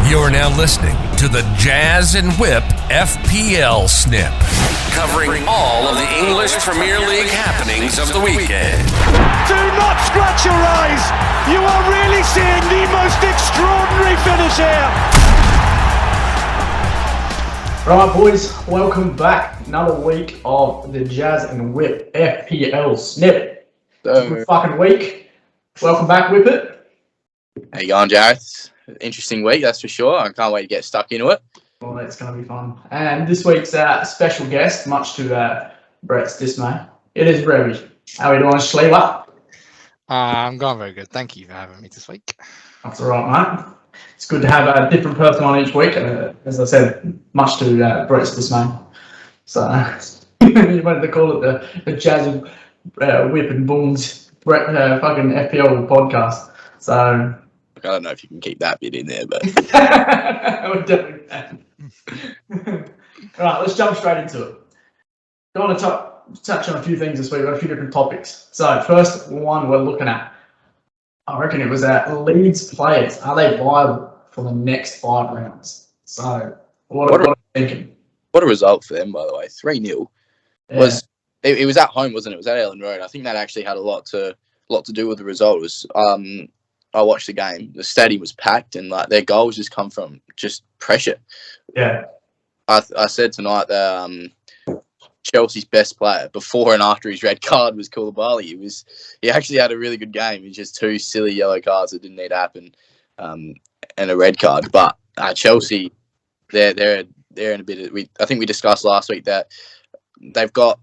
You're now listening to the Jazz and Whip FPL Snip, covering all of the English Premier League happenings of the weekend. Do not scratch your eyes. You are really seeing the most extraordinary finish here. Right, boys, welcome back. Another week of the Jazz and Whip FPL Snip. Good fucking week. Welcome back, Whip It. How you going, Jared? Interesting week, that's for sure. I can't wait to get stuck into it. Well, that's going to be fun. And this week's special guest, much to Brett's dismay, it is Remmie. How are you doing, Schleeler? I'm going very good. Thank you for having me this week. That's all right, mate. It's good to have a different person on each week. As I said, much to Brett's dismay. So, you wanted to call it the Jazz and Whip and Bones Brett fucking FPL podcast. So, I don't know if you can keep that bit in there, but I would definitely can. Right, let's jump straight into it. I want to touch on a few things this week. We've got a few different topics. So, first one we're looking at, I reckon it was Leeds players. Are they viable for the next 5 rounds? So, what are you thinking? What a result for them, by the way. 3-0. Yeah. It was at home, wasn't it? It was at Ellen Road. I think that actually had a lot to do with the result. It was I watched the game. The stadium was packed, and like their goals just come from just pressure. Yeah. I said tonight that Chelsea's best player before and after his red card was Koulibaly. He actually had a really good game. It's just 2 silly yellow cards that didn't need to happen, and a red card. But Chelsea, they're in a bit of. I think we discussed last week that they've got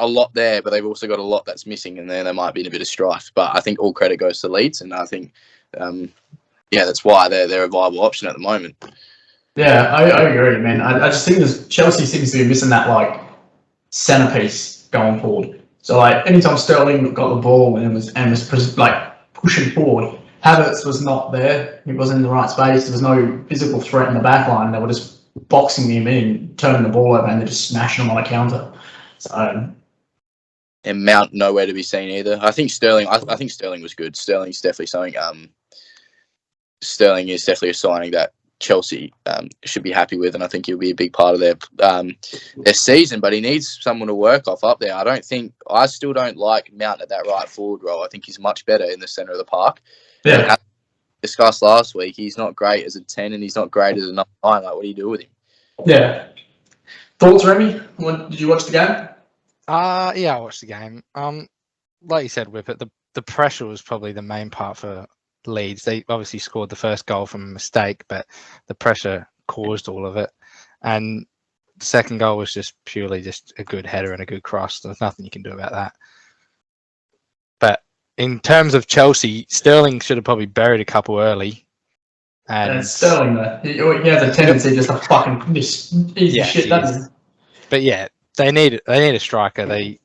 a lot there, but they've also got a lot that's missing, and then they might be in a bit of strife. But I think all credit goes to Leeds, and I think, that's why they're a viable option at the moment. Yeah, I agree, man. I just think Chelsea seems to be missing that like centerpiece going forward. So like anytime Sterling got the ball and was like pushing forward, Havertz was not there. He wasn't in the right space. There was no physical threat in the back line. They were just boxing him in, turning the ball over, and they're just smashing him on a counter. So. And Mount nowhere to be seen either. I think Sterling. I think Sterling was good. Sterling's definitely something. Sterling is definitely a signing that Chelsea should be happy with, and I think he'll be a big part of their season. But he needs someone to work off up there. I still don't like Mount at that right forward role. I think he's much better in the centre of the park. Yeah. As discussed last week, he's not great as a 10, and he's not great as a 9. Like, what do you do with him? Yeah. Thoughts, Remmie? Did you watch the game? Yeah, I watched the game. Like you said, Whip It, the pressure was probably the main part for Leeds. They obviously scored the first goal from a mistake, but the pressure caused all of it. And the second goal was just purely just a good header and a good cross. There's nothing you can do about that. But in terms of Chelsea, Sterling should have probably buried a couple early. And Sterling, though, he has a tendency just to fucking just easy shit, doesn't he? But yeah, they need a striker. They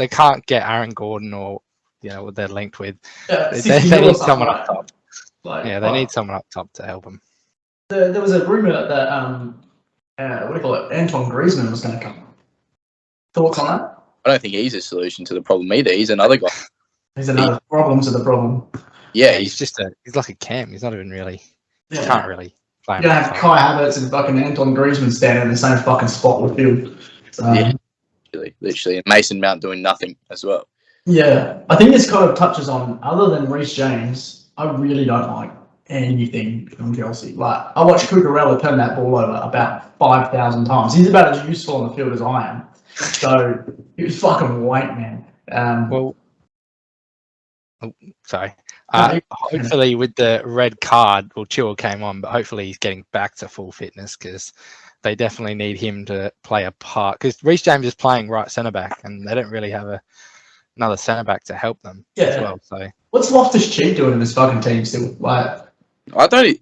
can't get Aaron Gordon or what they're linked with. Yeah, they need someone up top. They need someone up top to help them. There was a rumor that what do you call it? Antoine Griezmann was going to come. Thoughts on that? I don't think he's a solution to the problem either. He's another guy. He's another problem to the problem. Yeah, he's like a cam. He's not even really. He can't really play. You don't have Kai Havertz and fucking Antoine Griezmann standing in the same fucking spot on the field. So, yeah, literally, and Mason Mount doing nothing as well. Yeah, I think this kind of touches on, other than Reece James, I really don't like anything from Chelsea. Like, I watched Cucurella turn that ball over about 5,000 times. He's about as useful on the field as I am. So, he was fucking white, man. Sorry. Hopefully with the red card, Chilwell came on, but hopefully he's getting back to full fitness because they definitely need him to play a part. Because Reece James is playing right centre-back and they don't really have another centre-back to help them as well. So what's Loftus-Cheek doing in this fucking team still? Like, I don't.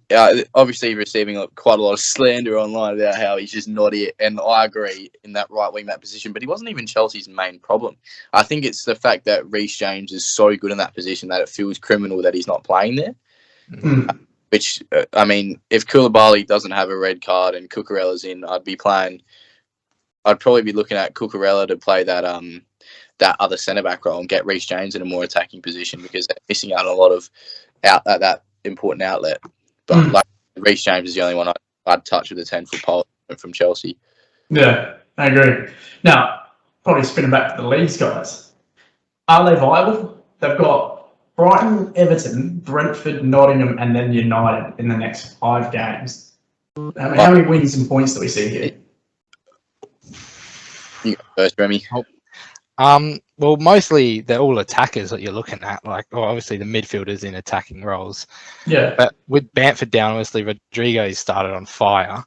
Obviously, receiving quite a lot of slander online about how he's just not it, and I agree in that right wing back position. But he wasn't even Chelsea's main problem. I think it's the fact that Reece James is so good in that position that it feels criminal that he's not playing there. Mm. Which if Koulibaly doesn't have a red card and Cucurella's in, I'd probably be looking at Cucurella to play that other centre back role and get Reece James in a more attacking position because they're missing out on a lot of that important outlet. But Reece James is the only one I'd touch with a 10-foot pole from Chelsea. Yeah, I agree. Now, probably spinning back to the Leeds guys. Are they viable? They've got Brighton, Everton, Brentford, Nottingham, and then United in the next 5 games. How many wins and points do we see here? You go first, Remmie. Well, mostly they're all attackers that you're looking at. Like, obviously the midfielders in attacking roles. Yeah. But with Bamford down, obviously Rodrigo started on fire,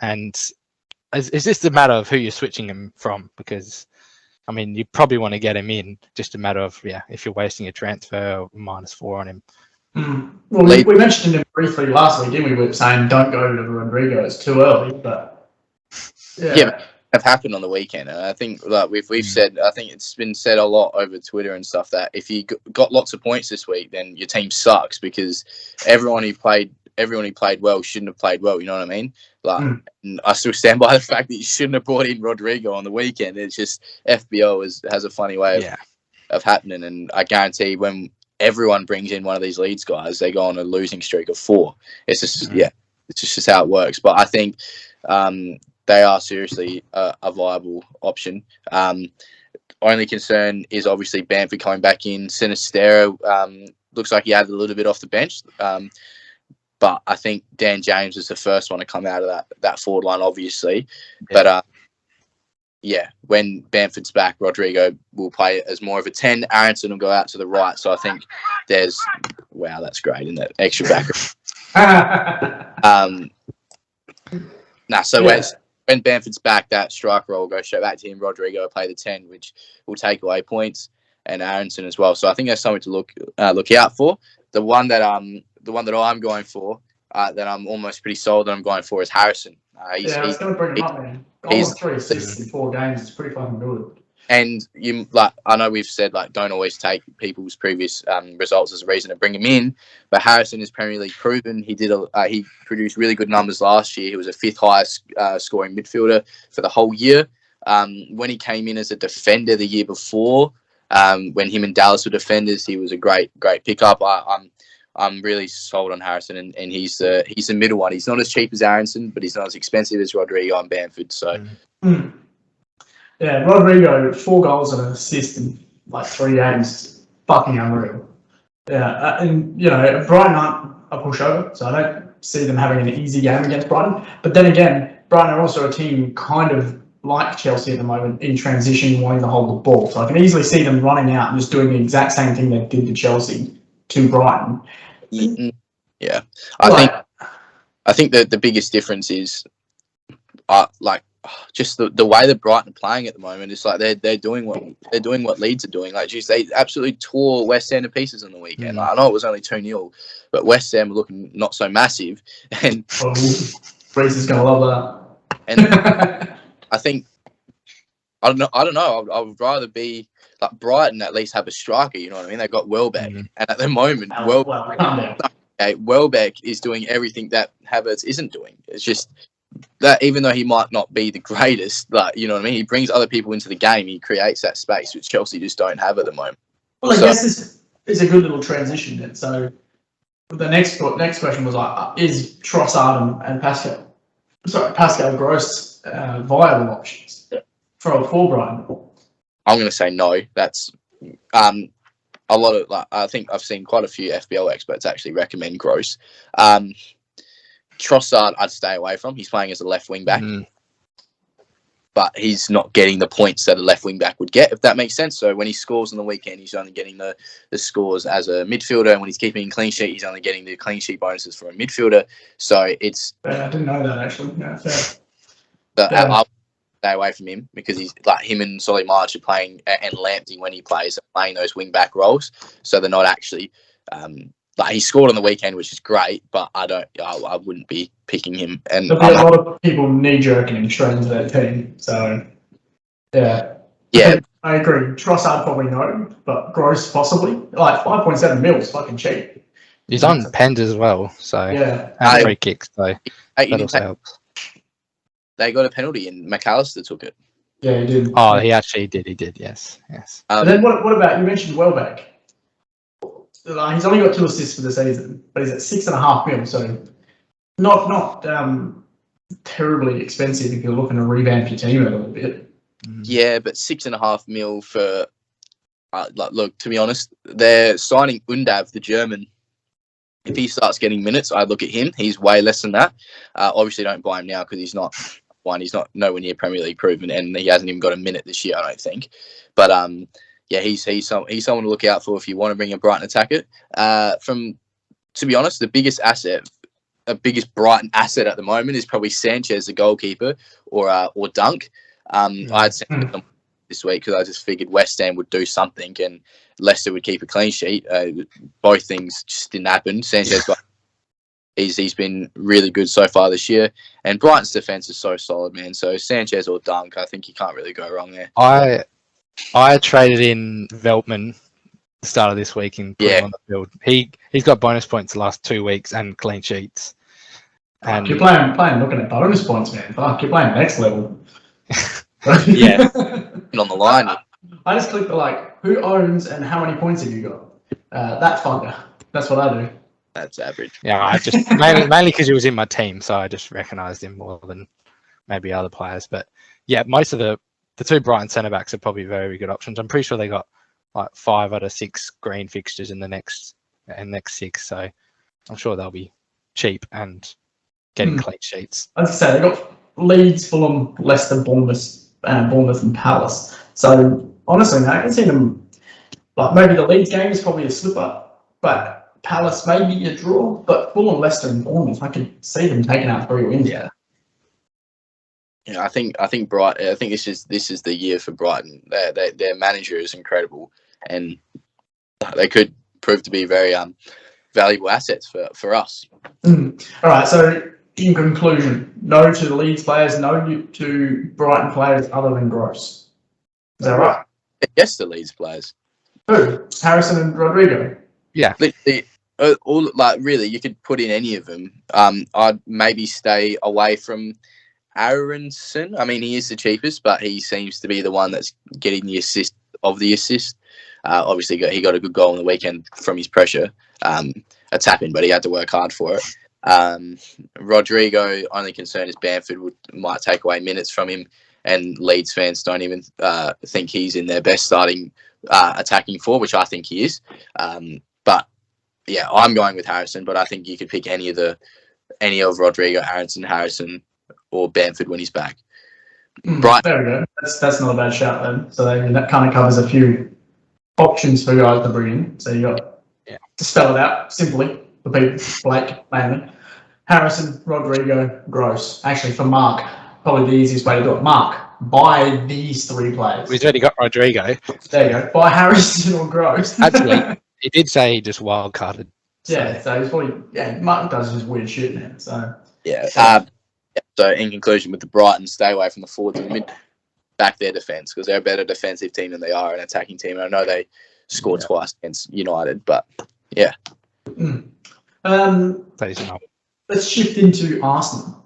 and it's just a matter of who you're switching him from. Because, I mean, you probably want to get him in. Just a matter of if you're wasting a transfer -4 on him. Well, we mentioned him briefly last week, didn't we? We were saying don't go to Rodrigo; it's too early. But yeah, have happened on the weekend, and I think like we've said, I think it's been said a lot over Twitter and stuff that if you got lots of points this week, then your team sucks because everyone who played well shouldn't have played well. You know what I mean? Like, and I still stand by the fact that you shouldn't have brought in Rodrigo on the weekend. It's just FPL has a funny way of happening, and I guarantee when everyone brings in one of these Leeds guys, they go on a losing streak of 4. It's just it's just how it works. But I think they are seriously a viable option. Only concern is obviously Bamford coming back in. Sinistero looks like he added a little bit off the bench. But I think Dan James is the first one to come out of that forward line, obviously. Yeah. But when Bamford's back, Rodrigo will play as more of a 10. Aronson will go out to the right. So I think there's that's great, isn't it? Extra back. When Bamford's back, that striker role will go straight back to him. Rodrigo will play the 10, which will take away points, and Aronson as well. So I think that's something to look out for. The one that I'm going for, that I'm almost pretty sold that I'm going for is Harrison. I was going to bring him up, man. Almost 3 assists in 4 games. It's pretty fucking good. And I know we've said don't always take people's previous results as a reason to bring him in, but Harrison is Premier League proven. He produced really good numbers last year. He was a 5th highest scoring midfielder for the whole year. When he came in as a defender the year before, when him and Dallas were defenders, he was a great pickup. I'm really sold on Harrison, and he's the middle one. He's not as cheap as Aronson, but he's not as expensive as Rodrigo and Bamford. So. Yeah, Rodrigo, 4 goals and an assist in 3 games. Fucking unreal. Yeah, and Brighton aren't a pushover, so I don't see them having an easy game against Brighton. But then again, Brighton are also a team kind of like Chelsea at the moment in transition, wanting to hold the ball. So I can easily see them running out and just doing the exact same thing they did to Chelsea to Brighton. Yeah, I think that the biggest difference is just the way that Brighton are playing at the moment. It's like they're doing what Leeds are doing. They absolutely tore West Ham to pieces on the weekend. I know it was only 2-0, but West Ham were looking not so massive. And Reece is gonna love that. And I think I don't know. I would rather be like Brighton. At least have a striker. You know what I mean? They got Welbeck, and at the moment, Welbeck is doing everything that Havertz isn't doing. It's just that even though he might not be the greatest, you know what I mean, he brings other people into the game. He creates that space which Chelsea just don't have at the moment. Well, I guess this is a good little transition then. So the next question was is Trossard and Pascal Gross viable options for Brighton? I'm going to say no. That's a lot of I think I've seen quite a few FPL experts actually recommend Gross. Trossard, I'd stay away from. He's playing as a left wing back, but he's not getting the points that a left wing back would get, if that makes sense. So when he scores on the weekend, he's only getting the scores as a midfielder, and when he's keeping a clean sheet, he's only getting the clean sheet bonuses for a midfielder. So it's. I didn't know that actually. Yeah, fair. But I'll stay away from him because he's him and Solly March are playing, and Lamptey when he plays are playing those wing back roles, so they're not actually. He scored on the weekend, which is great, but I wouldn't be picking him. And there'll be a lot of people knee-jerking him straight into their team. So, yeah. I agree. Trossard probably no, but Gross possibly. 5.7 mil is fucking cheap. He's on pens as well, so and free kicks, so that also helps. They got a penalty, and McAllister took it. Yeah, he did. Oh, he actually did. He did. Yes. And then what about you mentioned Welbeck? He's only got 2 assists for the season, but he's at 6.5 mil. So Not terribly expensive if you're looking to revamp your team a little bit. Yeah, but 6.5 mil for look. To be honest, they're signing Undav, the German. If he starts getting minutes, I'd look at him. He's way less than that. Obviously, don't buy him now because he's not nowhere near Premier League proven, and he hasn't even got a minute this year, I don't think. But yeah, he's someone to look out for if you want to bring a Brighton attacker. To be honest, the biggest Brighton asset at the moment is probably Sanchez, the goalkeeper, or Dunk. I had Sanchez this week because I just figured West Ham would do something and Leicester would keep a clean sheet. Both things just didn't happen. Sanchez he's been really good so far this year, and Brighton's defense is so solid, man. So Sanchez or Dunk, I think you can't really go wrong there. I traded in Veltman the start of this week and put him on the field. He's got bonus points the last 2 weeks and clean sheets. And you're playing looking at bonus points, man. Fuck, you're playing next level. Yeah. On the line. I just click the who owns and how many points have you got? That fucker. That's what I do. That's average. Yeah, I just mainly because he was in my team, so I just recognised him more than maybe other players. But yeah, most of the two Brighton centre backs are probably very, very good options. I'm pretty sure they got 5 out of 6 green fixtures in the next 6, so I'm sure they'll be cheap and getting clean sheets. As I say, they got Leeds, Fulham, Leicester, Bournemouth, and Palace. So honestly, I can see them. Maybe the Leeds game is probably a slipper, but Palace maybe a draw. But Fulham, Leicester, and Bournemouth, I could see them taking out 3 wins. Yeah, I think Brighton. I think this is the year for Brighton. Their manager is incredible, and they could prove to be very valuable assets for us. All right. So in conclusion, no to the Leeds players, no to Brighton players other than Gross. Is that right? Yes, the Leeds players. Who? Harrison and Rodrigo. Yeah. Really, you could put in any of them. I'd maybe stay away from Aronson. I mean, he is the cheapest, but he seems to be the one that's getting the assist of the assist. Obviously, he got a good goal on the weekend from his pressure. A tap in, but he had to work hard for it. Rodrigo, only concern is Bamford might take away minutes from him, and Leeds fans don't even think he's in their best starting attacking forward, which I think he is. But yeah, I'm going with Harrison, but I think you could pick any of Rodrigo, Aronson, Harrison, or Bamford when he's back. Right. There we go. That's not a bad shout then. So that kind of covers a few options for guys to bring in. So you got to spell it out simply for people, Blake mainly. Harrison, Rodrigo, Gross. Actually, for Mark, probably the easiest way to do it. Mark, buy these 3 players. We've already got Rodrigo. There you go. Buy Harrison or Gross. Actually, he did say he just wild carded. So. Yeah, so he's probably Mark does his weird shit now. So So in conclusion, with the Brighton, stay away from the forwards and mid, back their defence because they're a better defensive team than they are an attacking team. And I know they scored twice against United, but yeah. Let's shift into Arsenal.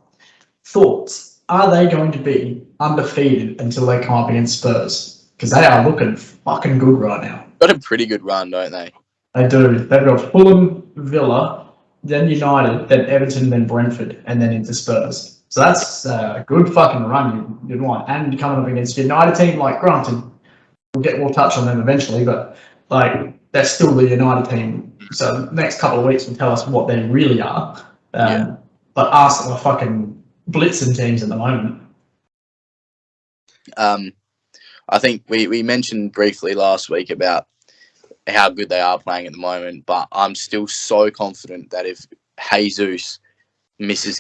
Thoughts? Are they going to be undefeated until they come up against Spurs? Because they are looking fucking good right now. Got a pretty good run, don't they? They do. They've got Fulham, Villa, then United, then Everton, then Brentford, and then into Spurs. So that's a good fucking run you'd want. And coming up against a United team, granted, we'll touch on them eventually, but they're still the United team. So the next couple of weeks will tell us what they really are. But Arsenal are fucking blitzing teams at the moment. I think we mentioned briefly last week about how good they are playing at the moment, but I'm still so confident that if Jesus misses,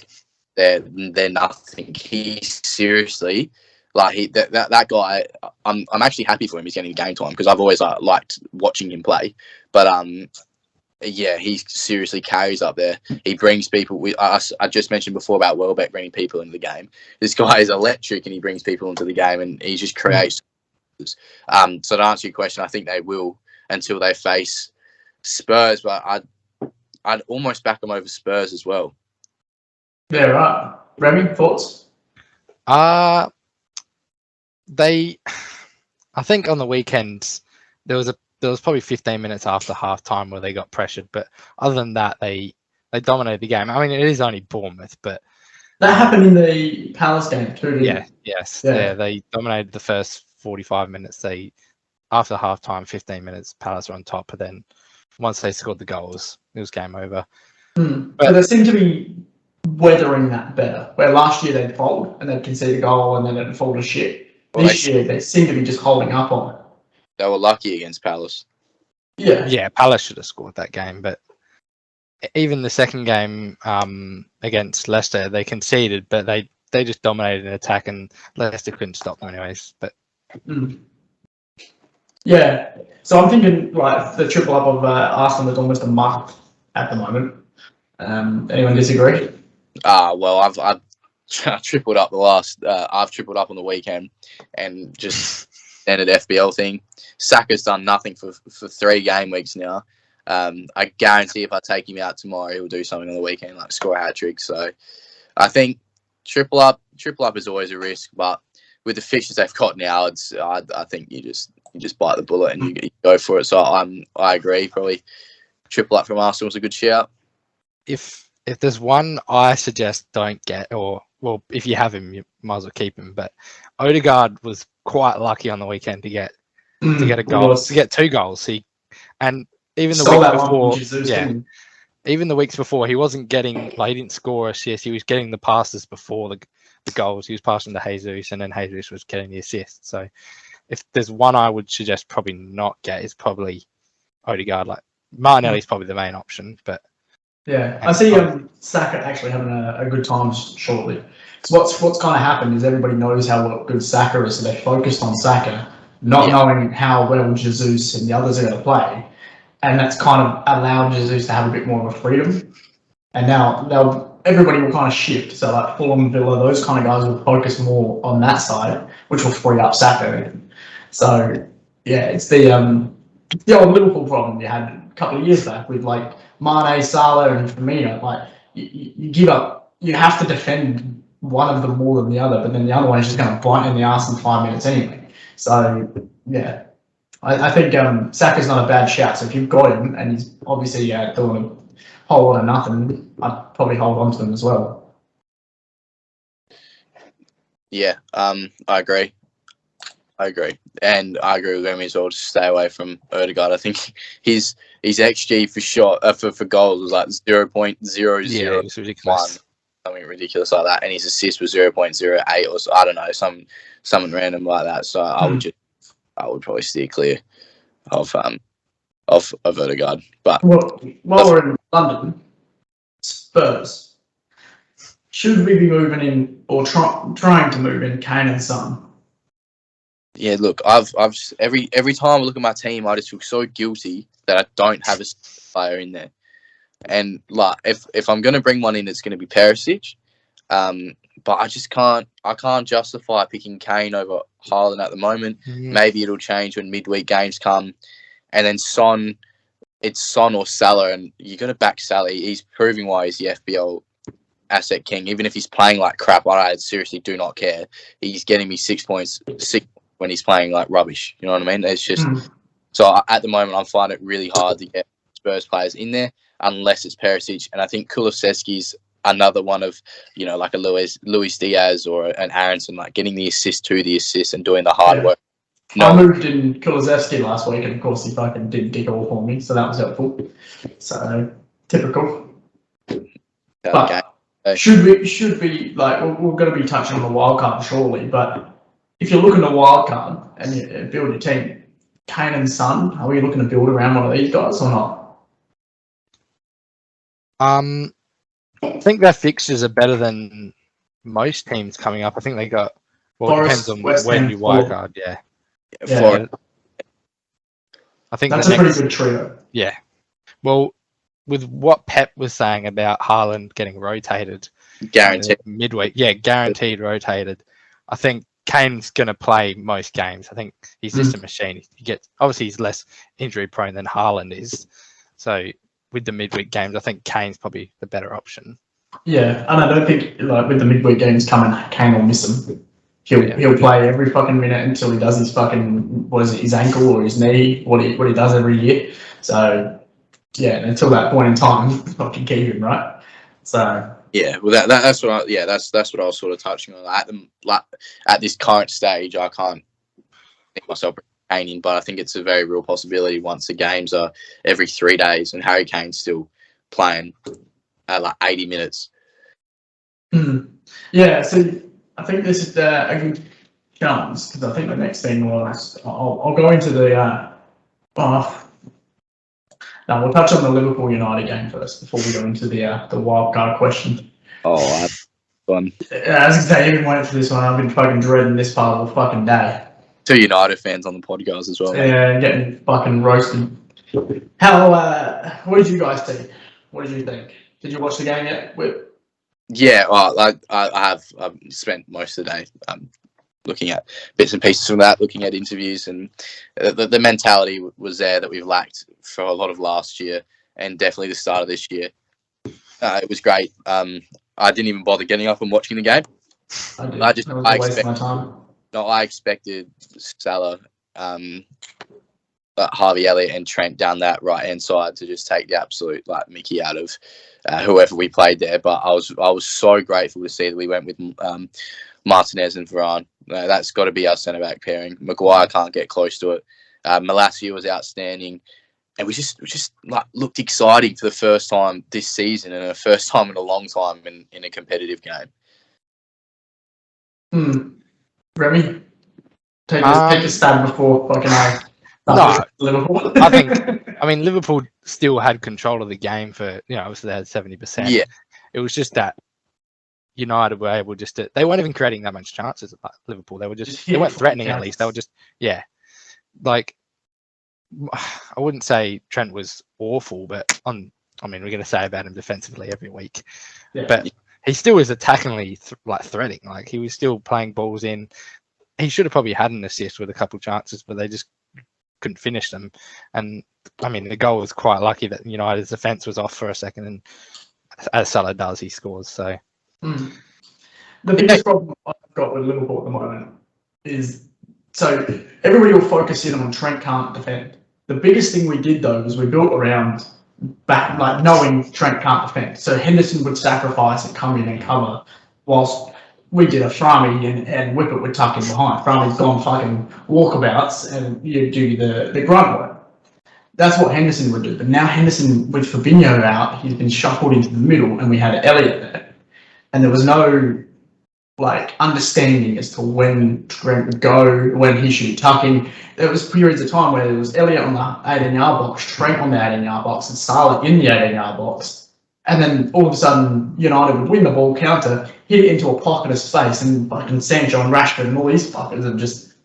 they're nothing. He's seriously that guy. I'm actually happy for him. He's getting game time because I've always liked watching him play. But he seriously carries up there. He brings people. I just mentioned before about Welbeck bringing people into the game. This guy is electric, and he brings people into the game, and he just creates. So to answer your question, I think they will until they face Spurs, but I'd almost back them over Spurs as well. Yeah, right. Remmie, thoughts? I think on the weekend there was probably 15 minutes after half time where they got pressured, but other than that, they They dominated the game. I mean, it is only Bournemouth, but That happened in the Palace game too, didn't it? Yeah, they dominated the first 45 minutes. After half-time, 15 minutes, Palace were on top, but then once they scored the goals, it was game over. But they seem to be weathering that better. Where last year they'd fold and they'd concede a goal and then it'd fall to shit. This year they seem to be just holding up on it. They were lucky against Palace. Yeah, Palace should have scored that game, but even the second game against Leicester, they conceded, but they just dominated in attack, and Leicester couldn't stop them anyways. But yeah, so I'm thinking like the triple up of Arsenal is almost a must at the moment. Anyone disagree? Well, I've tripled up I've tripled up on the weekend, and just standard FPL thing. Saka's done nothing for 3 game weeks now. I guarantee if I take him out tomorrow, he'll do something on the weekend, like score a hat trick. So I think triple up is always a risk, but with the fixtures they've got now, I think you just bite the bullet and you go for it. So I agree. Probably triple up from Arsenal is a good shout. If there's one I suggest don't get, or well, if you have him, you might as well keep him. But Odegaard was quite lucky on the weekend to get a goal, to get 2 goals. And even the week before, even the weeks before, he wasn't getting, like, he didn't score assists. He was getting the passes before the goals. He was passing to Jesus, and then Jesus was getting the assists. So if there's one I would suggest probably not get, is probably Odegaard. Like, Martinelli's probably the main option, but yeah, I see Saka actually having a good time shortly. So what's kind of happened is everybody knows how good Saka is, so they focused on Saka, not knowing how well Jesus and the others are going to play. And that's kind of allowed Jesus to have a bit more of a freedom. And now everybody will kind of shift. So like Fulham, Villa, those kind of guys will focus more on that side, which will free up Saka. So yeah, it's the old Liverpool problem you had a couple of years back with like Mane, Salah, and Firmino. Like you give up, you have to defend one of them more than the other, but then the other one is just going to bite in the arse in 5 minutes anyway. So yeah. I think Saka's not a bad shout. So if you've got him and he's obviously doing a whole lot of nothing, I'd probably hold on to him as well. Yeah, I agree. And I agree with Remmie as well. To stay away from Odegaard. I think his XG for goals was like 0.001. Yeah, it was ridiculous. Something ridiculous like that, and his assist was 0.08 or so, I don't know, something random like that. So I would probably steer clear of Odegaard. But while we're in London, Spurs, should we be moving in or trying to move in Kane and Son? Yeah, look, I've every time I look at my team, I just feel so guilty that I don't have a player in there. And like, if I'm going to bring one in, it's going to be Perisic. But I just can't justify picking Kane over Haaland at the moment. Maybe it'll change when midweek games come. And then Son, it's Son or Salah, and you're going to back Salah. He's proving why he's the FPL asset king. Even if he's playing like crap, I seriously do not care. He's getting me 6 points when he's playing like rubbish. You know what I mean? It's just... So at the moment, I'm finding it really hard to get Spurs players in there unless it's Perisic. And I think Kulusevski's another one of, like a Luis Diaz or an Aronson, like getting the assist and doing the hard work. I moved in Kulusevski last week, and of course he fucking did dig all for me, so that was helpful. So typical. But should we like we're going to be touching on the wild card shortly, but if you're looking at wild card and you build your team, Kane and Son, are we looking to build around one of these guys or not? I think their fixtures are better than most teams coming up. I think they got, it depends on when you wildcard. Yeah. I think that's a pretty good trio. Yeah. Well, with what Pep was saying about Haaland getting rotated, guaranteed midweek, guaranteed rotated. I think Kane's going to play most games. I think he's just a machine. Obviously he's less injury prone than Haaland is. So with the midweek games, I think Kane's probably the better option. Yeah, and I don't think with the midweek games coming, Kane will miss them. He'll play every fucking minute until he does his fucking his ankle or his knee, what he does every year. So yeah, until that point in time, fucking keep him, right? So Yeah, well, that's what that's what I was sort of touching on. At this current stage, I can't think myself retaining, but I think it's a very real possibility once the games are every 3 days and Harry Kane's still playing at like 80 minutes. Yeah, so I think this is a good chance because I think the next thing was I'll go into the. Now we'll touch on the Liverpool United game first before we go into the wild card question. Oh, that's fun. As I say, even waiting for this one, I've been fucking dreading this part of the fucking day. 2 United fans on the podcast as well. Yeah, getting fucking roasted. How? What did you guys think? What did you think? Did you watch the game yet? Yeah, well, I've spent most of the day looking at bits and pieces from that, looking at interviews, and the mentality was there that we've lacked for a lot of last year and definitely the start of this year. It was great. I didn't even bother getting up and watching the game. I expected Salah, Harvey Elliott and Trent down that right-hand side to just take the absolute like Mickey out of whoever we played there. But I was so grateful to see that we went with Martinez and Varane. That's got to be our centre-back pairing. Maguire can't get close to it. Malacia was outstanding. And we just like looked exciting for the first time this season and the first time in a long time in a competitive game. Remmie, take a stab before fucking Liverpool. I mean, Liverpool still had control of the game for, obviously they had 70%. Yeah. It was just that United were able they weren't even creating that much chances at Liverpool. They were they weren't threatening at least. They were just, like, I wouldn't say Trent was awful, but we're going to say about him defensively every week. Yeah. But he still was attackingly threatening. Like, he was still playing balls in. He should have probably had an assist with a couple chances, but they just couldn't finish them. And the goal was quite lucky that United's defense was off for a second, and as Salah does, he scores. So the biggest problem I've got with Liverpool at the moment is, so everybody will focus in on Trent can't defend. The biggest thing we did though was we built around back, like knowing Trent can't defend. So Henderson would sacrifice and come in and cover, whilst we did a Remmie and Whippet would tuck in behind. Remmie's gone fucking walkabouts and you do the grunt work. That's what Henderson would do. But now Henderson, with Fabinho out, he's been shuffled into the middle and we had Elliott there. And there was no understanding as to when Trent would go, when he should be tucking. There was periods of time where there was Elliott on the 18-yard box, Trent on the 18-yard box, and Salah in the 18-yard box. And then all of a sudden, United would win the ball, counter, hit it into a pocket of space, and fucking Sancho and Rashford and all these fuckers have just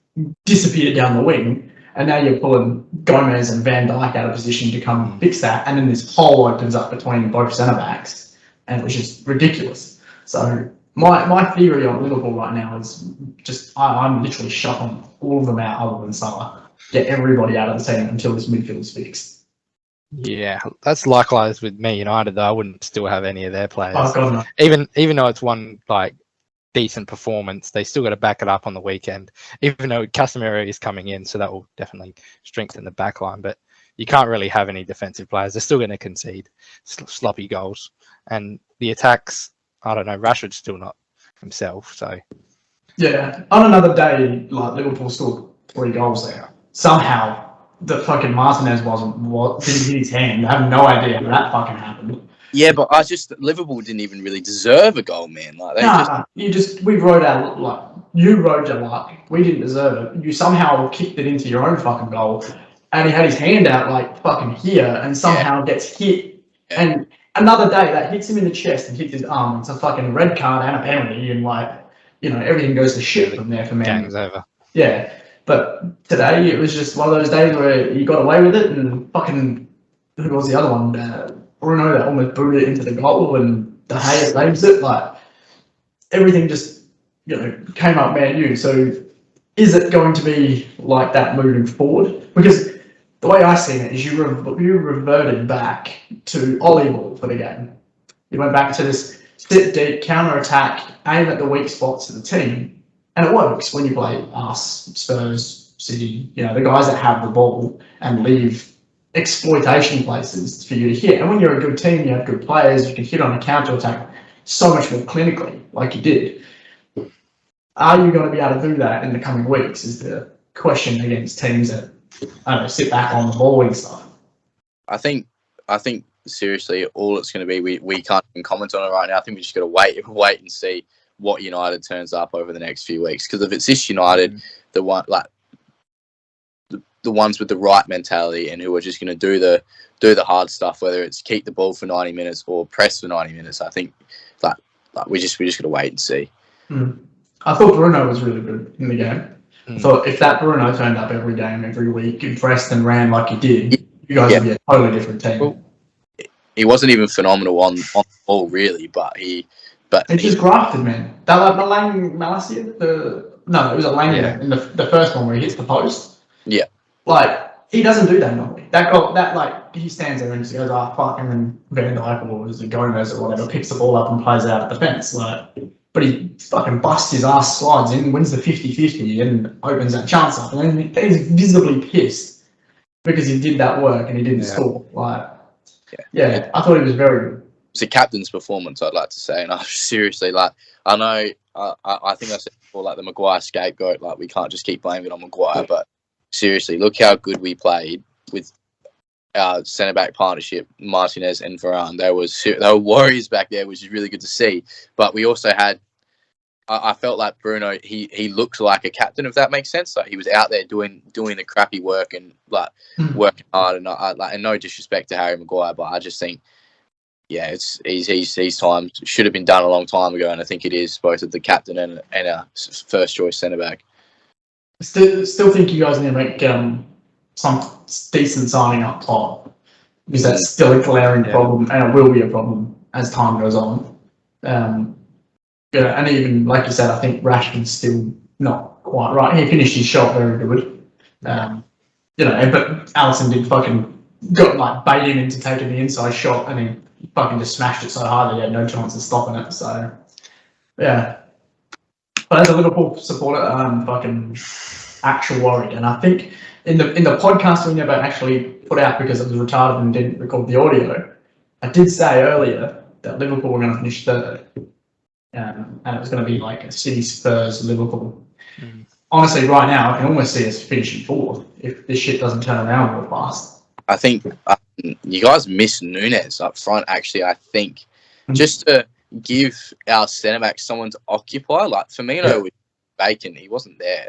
disappeared down the wing. And now you're pulling Gomez and Van Dijk out of position to come fix that. And then this hole opens up between both centre-backs. And it was just ridiculous. So my theory on Liverpool right now is just I'm literally shuffling all of them out other than Salah. Get everybody out of the team until this midfield is fixed. Yeah, that's likewise with me United though. I wouldn't still have any of their players. Oh, God, no. Even though it's one decent performance, they still got to back it up on the weekend. Even though Casemiro is coming in, so that will definitely strengthen the back line. But you can't really have any defensive players. They're still going to concede sloppy goals. And the attacks, I don't know, Rashford's still not himself. So yeah, on another day, Liverpool scored 3 goals there. Somehow the fucking Martinez didn't hit his hand. I have no idea how that fucking happened. Yeah, but Liverpool didn't even really deserve a goal, man. We rode our you rode your luck. We didn't deserve it. You somehow kicked it into your own fucking goal, and he had his hand out fucking here, and somehow gets hit. Yeah. And another day that hits him in the chest and hits his arm. It's a fucking red card and a penalty, and everything goes to shit from there for me. Game's over. Yeah, but today it was just one of those days where you got away with it, and fucking who was the other one? Bruno that almost booted it into the goal, and De Gea saves it. Everything just came up Man U. So is it going to be like that moving forward? Because the way I see it is you reverted back to Ollie ball for the game. You went back to this sit deep, counter attack, aim at the weak spots of the team, and it works when you play us, Spurs, City. The guys that have the ball and leave exploitation places for you to hit. And when you're a good team, you have good players, you can hit on a counter attack so much more clinically, like you did. Are you going to be able to do that in the coming weeks? Is the question against teams that sit back on the ball and stuff. I think seriously, all it's going to be, we can't even comment on it right now. I think we just got to wait and see what United turns up over the next few weeks. Because if it's this United, the ones with the right mentality and who are just going to do the hard stuff, whether it's keep the ball for 90 minutes or press for 90 minutes, I think like we just got to wait and see. I thought Bruno was really good in the game. I thought if that Bruno turned up every game, every week, and pressed and ran like he did, you guys would be a totally different team. Well, he wasn't even phenomenal on the ball, really, but he just grafted, man. That like Malacia, it was a Lang in the first one where he hits the post. Yeah. Like, he doesn't do that normally. He stands there and just goes, fuck, and then Van Dijk or is it Gomez or whatever picks the ball up and plays out at the fence. But he fucking busts his ass, slides in, wins the 50-50 and opens that chance up. And then he's visibly pissed because he did that work and he didn't score. I thought he was very good. It's a captain's performance, I'd like to say. And seriously, I know, I think I said before, the Maguire scapegoat, we can't just keep blaming it on Maguire, but seriously, look how good we played with our centre-back partnership, Martinez and Varane. They were warriors back there, which is really good to see. But we also had, I felt like Bruno, he looked like a captain, if that makes sense. He was out there doing the crappy work and working hard. And no disrespect to Harry Maguire, but I just think, his time should have been done a long time ago. And I think it is both of the captain and our first choice centre-back. Still think you guys need to make some decent signing up top, because that's still a glaring problem, and it will be a problem as time goes on. And even like you said, I think Rashford's still not quite right. He finished his shot very good, but Alisson did got bait him into taking the inside shot, and he fucking just smashed it so hard that he had no chance of stopping it. So yeah. But as a Liverpool supporter, I'm fucking actual worried. And I think in the podcast we never actually put out because it was retarded and didn't record the audio, I did say earlier that Liverpool were going to finish third. And it was going to be a City, Spurs, Liverpool. Honestly, right now, I can almost see us finishing fourth if this shit doesn't turn around real fast. I think you guys miss Nunes up front, actually, I think. Just to give our centre-back someone to occupy. Firmino was vacant. He wasn't there.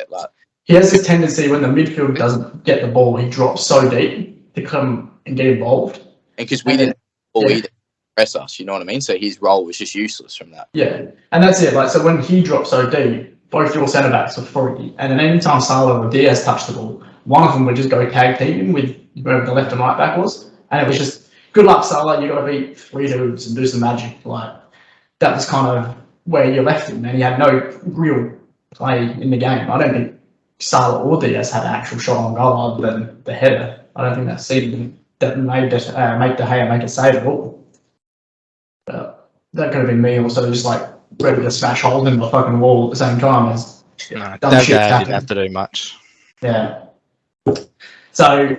He has this tendency when the midfield doesn't get the ball, he drops so deep to come and get involved. And because we didn't either press us, you know what I mean? So his role was just useless from that. Yeah, and that's it. So when he dropped so deep, both your centre-backs were free. And then anytime Salah or Diaz touched the ball, one of them would just go tag teaming with whoever the left and right back was. And it was just, good luck, Salah, you got to beat 3 dudes and do some magic. That was kind of where you left him, and he had no real play in the game. I don't think Salah or Diaz had an actual shot on goal other than the header. I don't think that seeded him, that made De Gea make a save at all. But that could have been me also just ready to smash holes in the fucking wall at the same time as dumb shit happened. Didn't have to do much. Yeah. So,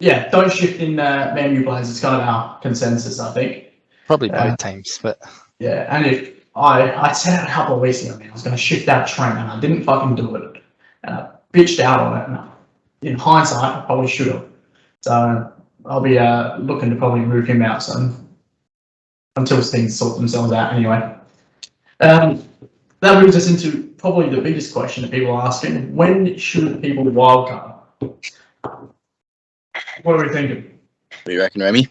don't shift in Man U players. It's kind of our consensus, I think. Probably both teams, but... Yeah, and if I said it a couple of weeks ago, man, I was going to shift out Trent, and I didn't fucking do it. And I bitched out on it, and in hindsight, I probably should have. So I'll be looking to probably move him out soon, until things sort themselves out anyway. That moves us into probably the biggest question that people are asking. When should people wildcard? What are we thinking? What do you reckon, Remmie?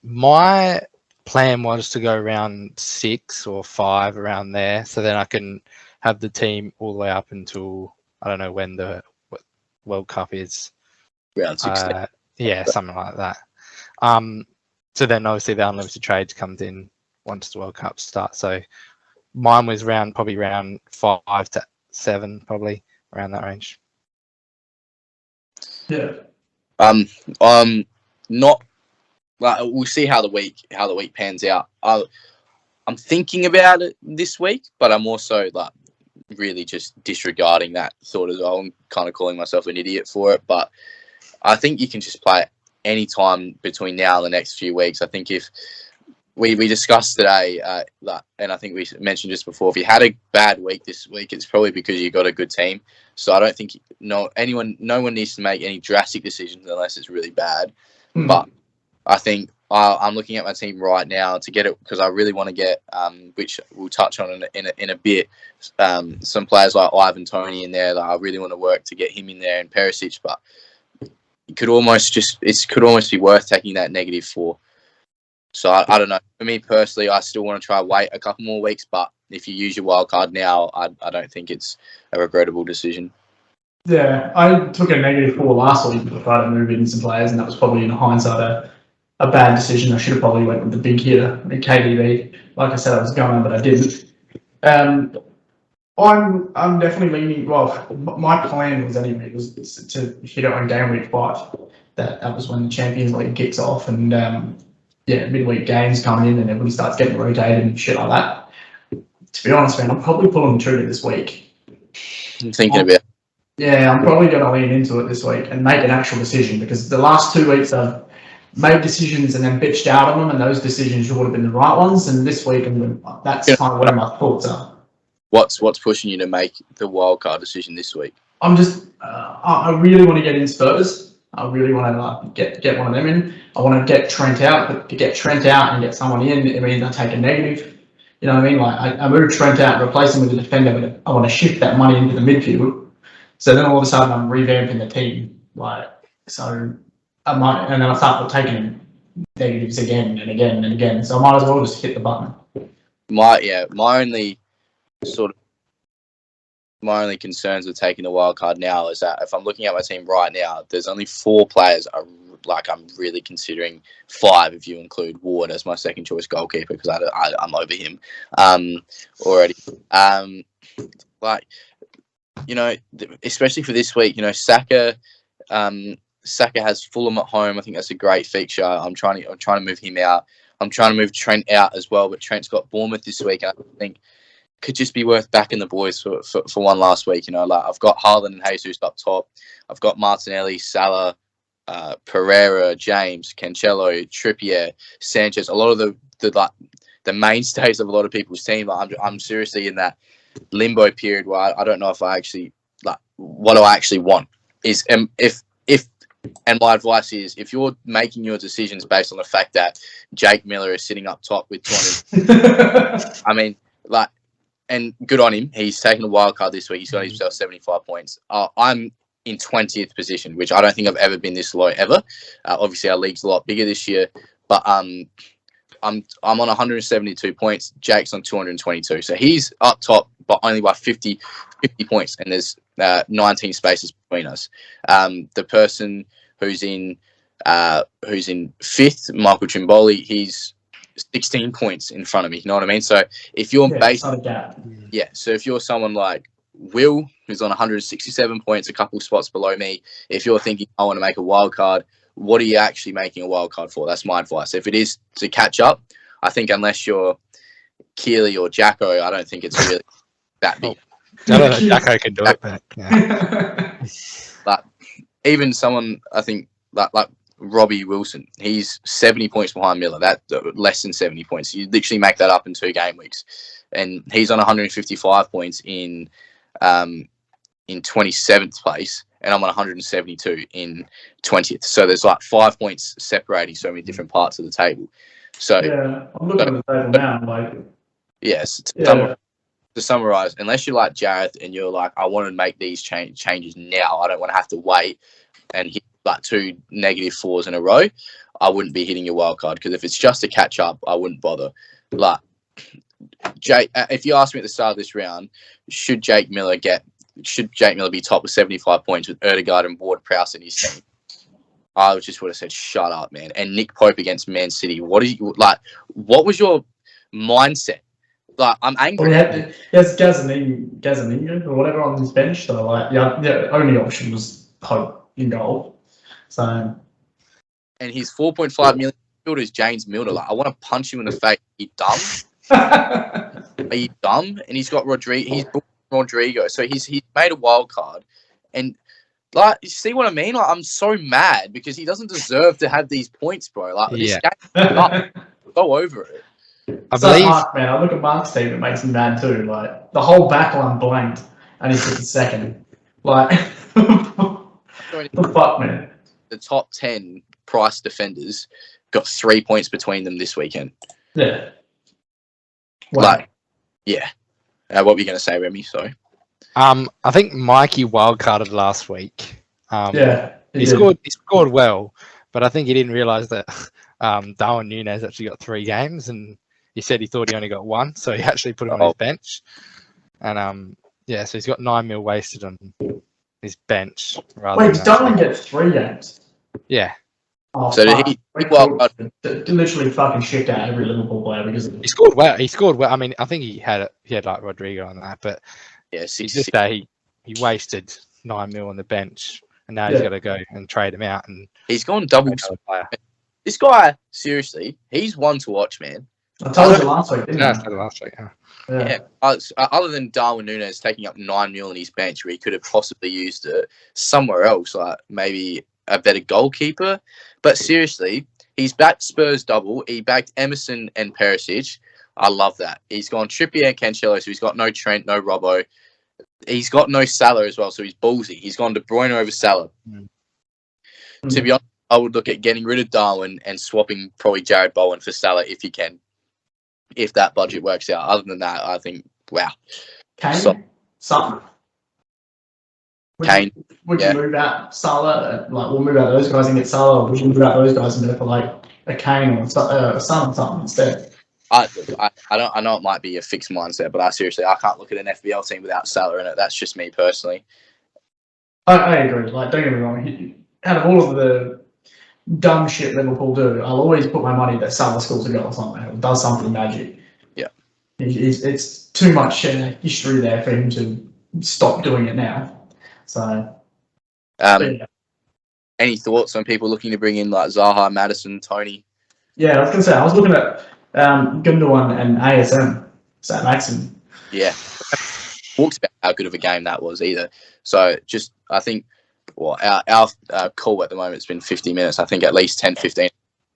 My plan was to go around 6 or 5 around there, so then I can have the team all the way up until I don't know when the World Cup is. Round 16. Something like that. So then obviously the unlimited trades comes in once the World Cup starts. So mine was probably round 5 to 7, probably around that range. Yeah. Not. We'll see how the week pans out. I'm thinking about it this week, but I'm also really just disregarding that thought as well. I'm kind of calling myself an idiot for it, but I think you can just play it any time between now and the next few weeks. I think if we discussed today, and I think we mentioned just before, if you had a bad week this week, it's probably because you got a good team. So I don't think no one needs to make any drastic decisions unless it's really bad. But I think I'm looking at my team right now to get it because I really want to get, which we'll touch on in a bit, some players like Ivan Toney in there that I really want to work to get him in there and Perisic. But it could almost be worth taking that -4. So I don't know. For me personally, I still want to try wait a couple more weeks. But if you use your wild card now, I don't think it's a regrettable decision. Yeah, I took a -4 last week to try to move in some players, and that was probably in hindsight a bad decision. I should have probably went with the big hitter, the KDB. Like I said, I was going, but I didn't. I'm definitely leaning. Well, my plan was anyway was to hit it on game week 5. That was when the Champions League kicks off, and midweek games coming in, and everybody starts getting rotated and shit like that. To be honest, man, I'm probably pulling the trigger this week. I'm thinking about. Yeah, I'm probably going to lean into it this week and make an actual decision because the last 2 weeks I've made decisions and then bitched out on them, and those decisions would have been the right ones. And this week, that's kind of where my thoughts are. What's pushing you to make the wildcard decision this week? I'm just, I really want to get in Spurs. I really want to get one of them in. I want to get Trent out, but to get Trent out and get someone in, it means I take a negative. You know what I mean? Like I move Trent out and replace him with a defender, but I want to shift that money into the midfield. So then all of a sudden I'm revamping the team. And then I start taking negatives again and again and again. So I might as well just hit the button. My only concerns with taking the wild card now is that if I'm looking at my team right now, there's only 4 players I'm really considering 5 if you include Ward as my second choice goalkeeper because I'm over him already. Especially for this week, Saka. Saka has Fulham at home. I think that's a great fixture. I'm trying to move him out. I'm trying to move Trent out as well, but Trent's got Bournemouth this week, and I think could just be worth backing the boys for one last week. I've got Haaland and Jesus up top. I've got Martinelli, Salah, Pereira, James, Cancelo, Trippier, Sanchez. A lot of the mainstays of a lot of people's team. I'm seriously in that limbo period where I don't know if I actually what I actually want is and my advice is if you're making your decisions based on the fact that Jake Miller is sitting up top with 200, I mean, and good on him. He's taken a wild card this week. He's got himself 75 points. I'm in 20th position, which I don't think I've ever been this low ever. Obviously, our league's a lot bigger this year, but I'm on 172 points. Jake's on 222, so he's up top, but only by 50 points, and there's 19 spaces between us. The person who's in 5th, Michael Trimboli, he's 16 points in front of me. You know what I mean? So if you're so if you're someone like Will, who's on 167 points, a couple spots below me, if you're thinking I want to make a wild card, what are you actually making a wild card for? That's my advice. If it is to catch up, I think unless you're Keely or Jacko, I don't think it's really that big. I don't know if Jacko can do it, but But even someone, I think, like Robbie Wilson, he's 70 points behind Miller. That less than 70 points. You literally make that up in 2 game weeks, and he's on 155 points in 27th place, and I'm on 172 in 20th. So there's 5 points separating so many different parts of the table. So yeah, I'm looking at the table now. Yes. To summarize, unless you're like Jareth and you're like, I want to make these changes now, I don't want to have to wait and hit 2 -4s in a row, I wouldn't be hitting your wild card because if it's just to catch up, I wouldn't bother. If you ask me at the start of this round, should Jake Miller be top with 75 points with Erdegaard and Ward-Prowse in his team? I just would have said, shut up, man. And Nick Pope against Man City. What was your mindset? I'm angry. Well, he has Gazaniga or whatever on his bench. So, the only option was Pope in goal. So, and his 4.5 million midfielder is James Milner. I want to punch him in the face. Are you dumb? Are you dumb? And he's got Rodrigo. He's booked Rodrigo. So he's made a wild card. And Like, you see what I mean? Like, I'm so mad because he doesn't deserve to have these points, bro. Like, this game, go over it. I So believe. Mark, man, I look at Mark's team, it makes me mad too. Like, the whole back line blanked, and he's just second. Like, the fuck, man. The top 10 price defenders got 3 points between them this weekend. Yeah. Wow. Like, yeah. What were you going to say, Remmie? Sorry. I think Mikey wildcarded last week. Yeah. He scored well, but I think he didn't realise that Darwin Núñez actually got 3 games, and he said he thought he only got 1, so he actually put him on his bench. And so he's got 9 mil wasted on his bench. Wait, did Darwin get 3 games? Yeah. Oh, so did he literally fucking shipped out every Liverpool player because he scored well. He scored well. I mean, I think he had like Rodrigo on that, but it's just that he wasted 9 mil on the bench, and now he's got to go and trade him out. And he's gone double. This guy, seriously, he's one to watch, man. I told you last week, didn't I? I said last week. Yeah. Other than Darwin Núñez taking up 9 mil on his bench, where he could have possibly used it somewhere else, like maybe a better goalkeeper. But seriously, he's backed Spurs double. He backed Emerson and Perisic. I love that. He's gone Trippier and Cancelo, so he's got no Trent, no Robbo. He's got no Salah as well, so he's ballsy. He's gone De Bruyne over Salah. To be honest, I would look at getting rid of Darwin and swapping probably Jared Bowen for Salah if you can, if that budget works out. Other than that, I think, wow. Kane? Something. Kane. We can move out Salah, like we'll move out those guys and get Salah, or we can move out those guys and go for like a Kane or a Son or something instead. I know it might be a fixed mindset, but I can't look at an FPL team without Salah in it. That's just me personally. I agree. Like, don't get me wrong. Out of all of the dumb shit Liverpool do, I'll always put my money that Salah scores a goal or something, or does something magic. Yeah. It's too much history there for him to stop doing it now. So, any thoughts on people looking to bring in like Zaha, Maddison, Tony? Yeah, I was going to say, I was looking at Gundogan and ASM, St. Maxim. Yeah. Talks about how good of a game that was either. So just, I think, well, our call at the moment has been 50 minutes. I think at least 10, 15.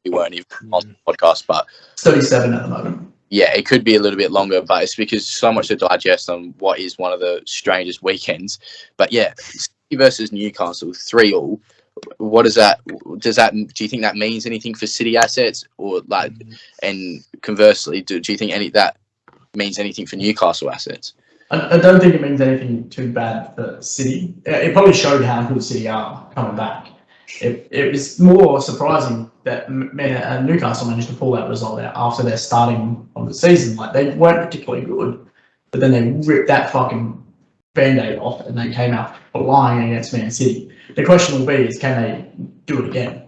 We weren't even on the podcast, but 37 at the moment. Yeah, it could be a little bit longer, but it's because so much to digest on what is one of the strangest weekends. But yeah, City versus Newcastle, 3-3. What does that? Do you think that means anything for City assets, or like, and conversely, do you think that means anything for Newcastle assets? I don't think it means anything too bad for City. It probably showed how good City are coming back. It was more surprising that Newcastle managed to pull that result out after their starting of the season. Like, they weren't particularly good, but then they ripped that fucking Band-Aid off and they came out flying against Man City. The question will be is, can they do it again?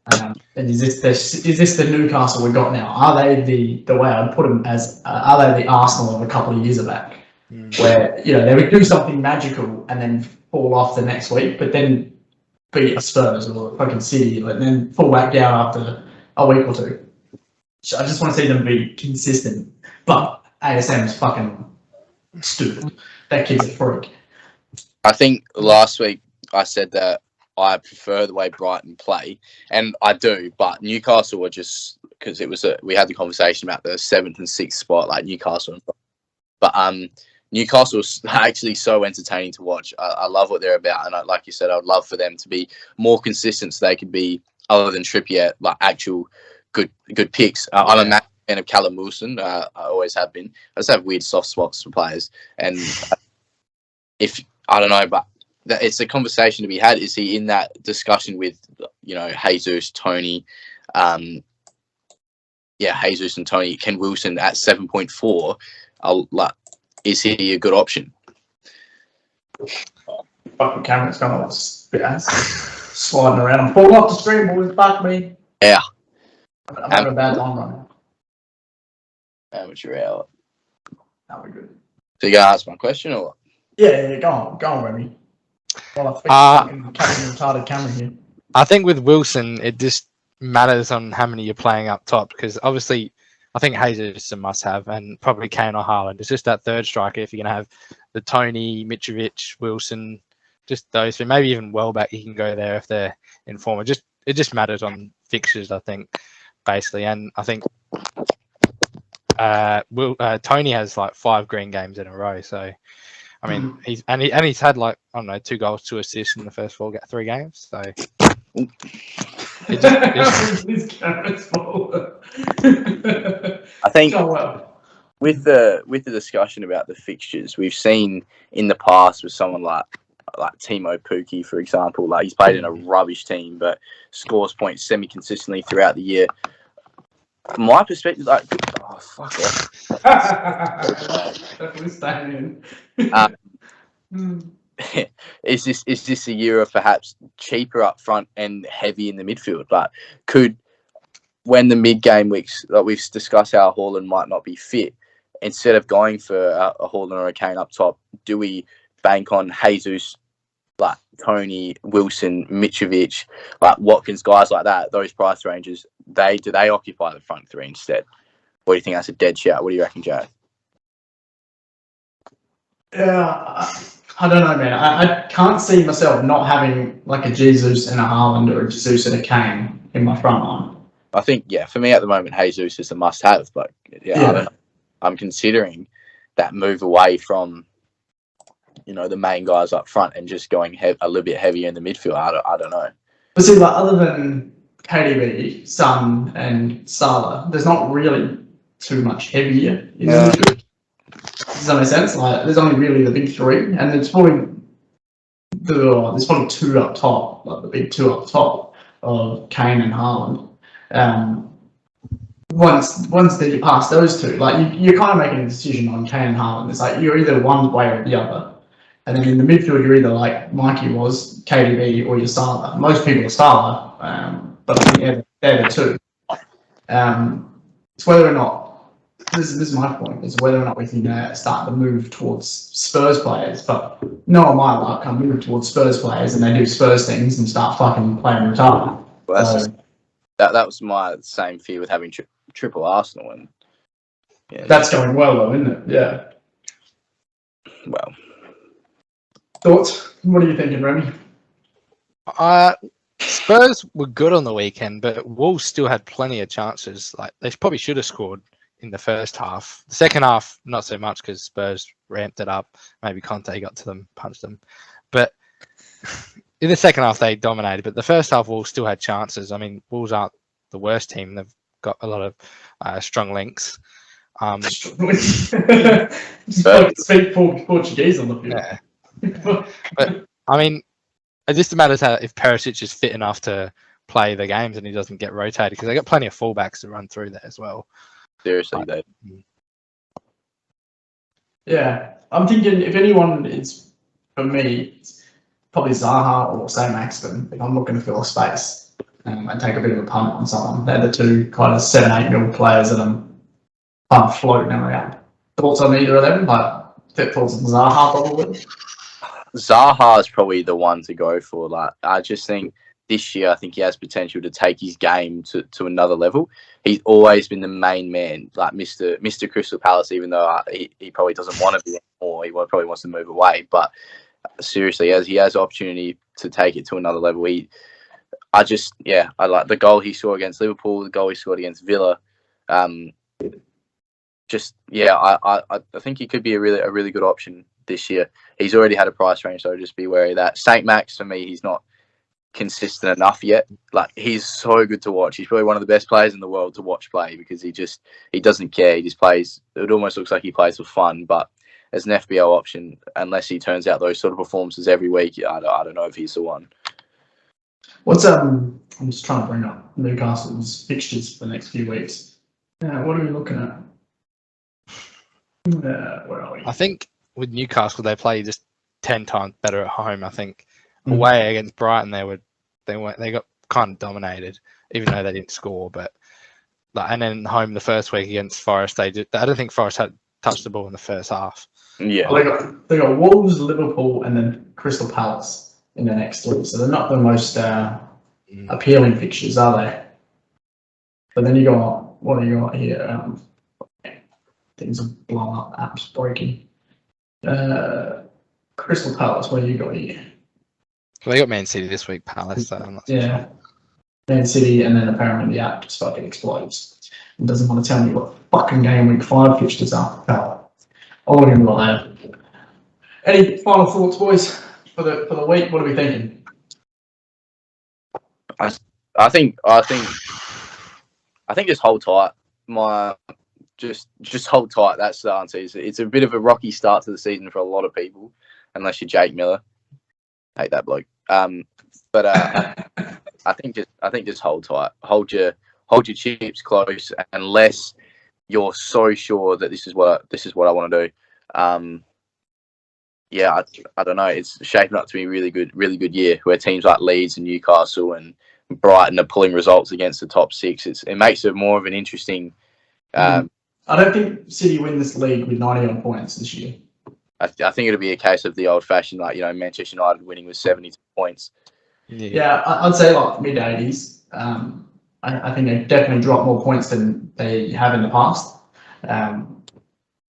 And is this the Newcastle we got now? Are they the way I'd put them as? Are they the Arsenal of a couple of years back, where they would do something magical and then fall off the next week, but then beat a Spurs or a fucking City, and then fall back down after a week or two. So I just want to see them be consistent. But ASM's fucking stupid. That kid's a freak. I think last week I said that I prefer the way Brighton play, and I do. But Newcastle were just, because we had the conversation about the 7th and 6th spot, like Newcastle. But Newcastle is actually so entertaining to watch. I love what they're about, and like you said, I would love for them to be more consistent, so they could be, other than Trippier, like actual good picks. I'm a massive fan of Callum Wilson. I always have been. I just have weird soft spots for players, and if I don't know, but it's a conversation to be had. Is he in that discussion with Jesus, Tony? Jesus and Tony. Ken Wilson at 7.4. Is he a good option? Fucking camera's gone off sliding around. I'm falling off the screen, boys. Fuck me. Yeah. I'm having a bad time right now. Amateur hour. That'll be good. So you gonna ask my question or what? Yeah, go on, Remmie. While I fix fucking retarded camera here. I think with Wilson, it just matters on how many you're playing up top, because obviously I think Jesus is a must-have, and probably Kane or Haaland. It's just that third striker. If you're going to have the Tony, Mitrovic, Wilson, just those two. Maybe even Welbeck, he can go there if they're in form. It just matters on fixtures, I think, basically. And I think Tony has like 5 green games in a row. So, I mean, he's had like, I don't know, 2 goals, 2 assists in the first 3 games. So This camera's full. I think Oh, well. with the discussion about the fixtures, we've seen in the past with someone like Timo Pukki, for example, like he's played in a rubbish team but scores points semi-consistently throughout the year. From my perspective, like, oh, fuck off. Definitely staying in. Is this a year of perhaps cheaper up front and heavy in the midfield? Like, could, when the mid-game weeks, like we've discussed how Haaland might not be fit, instead of going for a Haaland or a Kane up top, do we bank on Jesus, like Tony, Wilson, Mitrovic, like Watkins, guys like that, those price ranges, do they occupy the front 3 instead? What do you think? That's a dead shout. What do you reckon, Joe? Yeah, I don't know, man. I can't see myself not having like a Jesus and a Haaland or a Jesus and a Kane in my front line. I think, yeah, for me at the moment, Jesus is a must-have, but yeah. I don't know. I'm considering that move away from, the main guys up front and just going a little bit heavier in the midfield. I don't know. But see, like, other than KDB, Son, and Salah, there's not really too much heavier in the midfield. Does that make sense? Like, there's only really the big 3, and there's probably 2 up top, like the big 2 up top of Kane and Haaland. Once they get past those 2, like you're kind of making a decision on Kane and Haaland. It's like you're either one way or the other. And then in the midfield, you're either like Mikey was, KDB, or you're Salah. Most people are Salah, but I think they're the 2. It's whether or not, this is my point, is whether or not we can start to move towards Spurs players. But no, on my luck, I move towards Spurs players and they do Spurs things and start fucking playing retarded. Well, that was my same fear with having triple Arsenal. And yeah, that's going well, though, isn't it? Yeah. Well. Thoughts? What are you thinking, Remmie? Spurs were good on the weekend, but Wolves still had plenty of chances. Like, they probably should have scored in the first half. The second half, not so much because Spurs ramped it up. Maybe Conte got to them, punched them. But in the second half, they dominated. But the first half, Wolves still had chances. I mean, Wolves aren't the worst team. They've got a lot of strong links. Speak Portuguese on the field. Yeah. But I mean, it just matters if Perisic is fit enough to play the games and he doesn't get rotated, because they got plenty of fullbacks to run through there as well. Seriously, though. Yeah, I'm thinking if anyone is, for me, it's probably Zaha or St. Maxton. If I'm looking to fill a space and take a bit of a punt on someone, they're the 2 kind of 7-8 mil players that I'm kind of floating around. Thoughts on either of them? Like, thoughts on Zaha probably? Zaha is probably the one to go for. Like, I just think this year, I think he has potential to take his game to another level. He's always been the main man, like Mr. Crystal Palace, even though he probably doesn't want to be anymore. He probably wants to move away. But seriously, as he has the opportunity to take it to another level, I like the goal he scored against Liverpool, the goal he scored against Villa. I think he could be a really good option this year. He's already had a price range, so just be wary of that. St. Max, for me, he's not consistent enough yet. Like, he's so good to watch. He's probably one of the best players in the world to watch play, because he doesn't care. He just plays. It almost looks like he plays for fun, but as an FPL option, unless he turns out those sort of performances every week, I don't know if he's the one. I'm just trying to bring up Newcastle's fixtures for the next few weeks. What are we looking at? Where are we? I think with Newcastle, they play just 10 times better at home. I think away against Brighton, they got kind of dominated, even though they didn't score. But and then home the first week against Forest, I don't think Forest had touched the ball in the first half. Yeah, they got Wolves, Liverpool, and then Crystal Palace in the next 3. So they're not the most appealing fixtures, are they? But then you got, what do you got here? Things are blowing up, apps breaking. Crystal Palace, what do you got here? Well, they got Man City this week, Palace. So I'm not too Yeah. sure. Man City, and then apparently the app just fucking explodes. It doesn't want to tell me what fucking game week 5 fixtures are. Hell, I'll look into that. Any final thoughts, boys, for the week? What are we thinking? I think just hold tight. Just hold tight. That's the answer. It's a bit of a rocky start to the season for a lot of people, unless you're Jake Miller. Hate that bloke. But I think just hold tight. Hold your chips close, unless you're so sure that this is what I want to do. Yeah, I don't know. It's shaping up to be a really good year where teams like Leeds and Newcastle and Brighton are pulling results against the top 6. It makes it more of an interesting. I don't think City win this league with 90 points this year. I think it'll be a case of the old-fashioned, like, Manchester United winning with 72 points. Yeah, I'd say like mid-80s. I think they definitely drop more points than they have in the past. Yeah,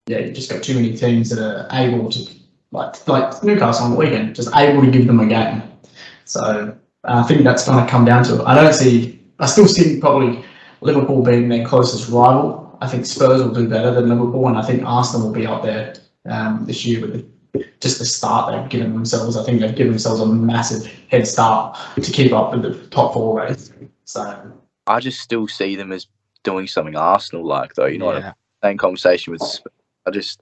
you've just got too many teams that are able to, like Newcastle on the weekend, just able to give them a game. So I think that's going to come down to it. I still see probably Liverpool being their closest rival. I think Spurs will do better than Liverpool, and I think Arsenal will be up there this year with just the start they've given themselves. I think they've given themselves a massive head start to keep up with the top 4 race. So I just still see them as doing something Arsenal-like, though. Same conversation with Spurs.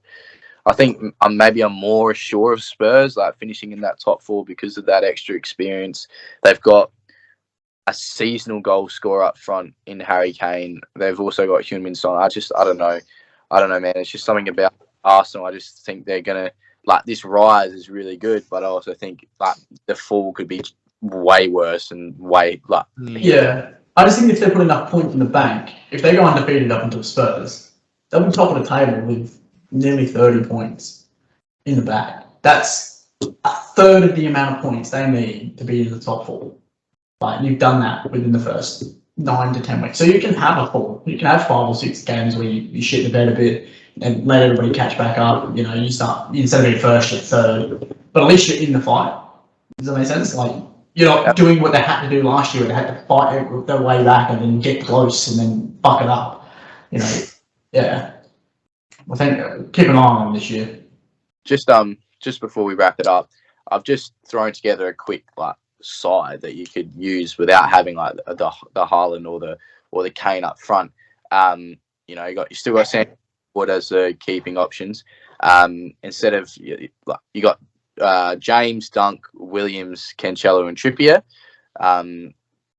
I think I'm more sure of Spurs, like finishing in that top 4 because of that extra experience. They've got a seasonal goal scorer up front in Harry Kane. They've also got Heung-min Son. I don't know, man. It's just something about Arsenal. I just think they're gonna, like, this rise is really good, but I also think like the fall could be way worse and way like. Yeah, I just think if they put enough points in the bank, if they go undefeated up until Spurs, they'll be top of the table with nearly 30 points in the bag. That's a third of the amount of points they need to be in the top 4. Like, you've done that within the first 9 to 10 weeks. So you can have a fall. You can have 5 or 6 games where you shit the bed a bit and let everybody catch back up. You start, instead of being first, you're third. But at least you're in the fight. Does that make sense? Like, you're not doing what they had to do last year, where they had to fight their way back and then get close and then fuck it up. Yeah. I think keep an eye on them this year. Just before we wrap it up, I've just thrown together a quick side that you could use without having like the Haaland or the Kane up front. You still got Sam Wood as the keeping options. Instead of you got James, Dunk, Williams, Cancelo, and Trippier. Then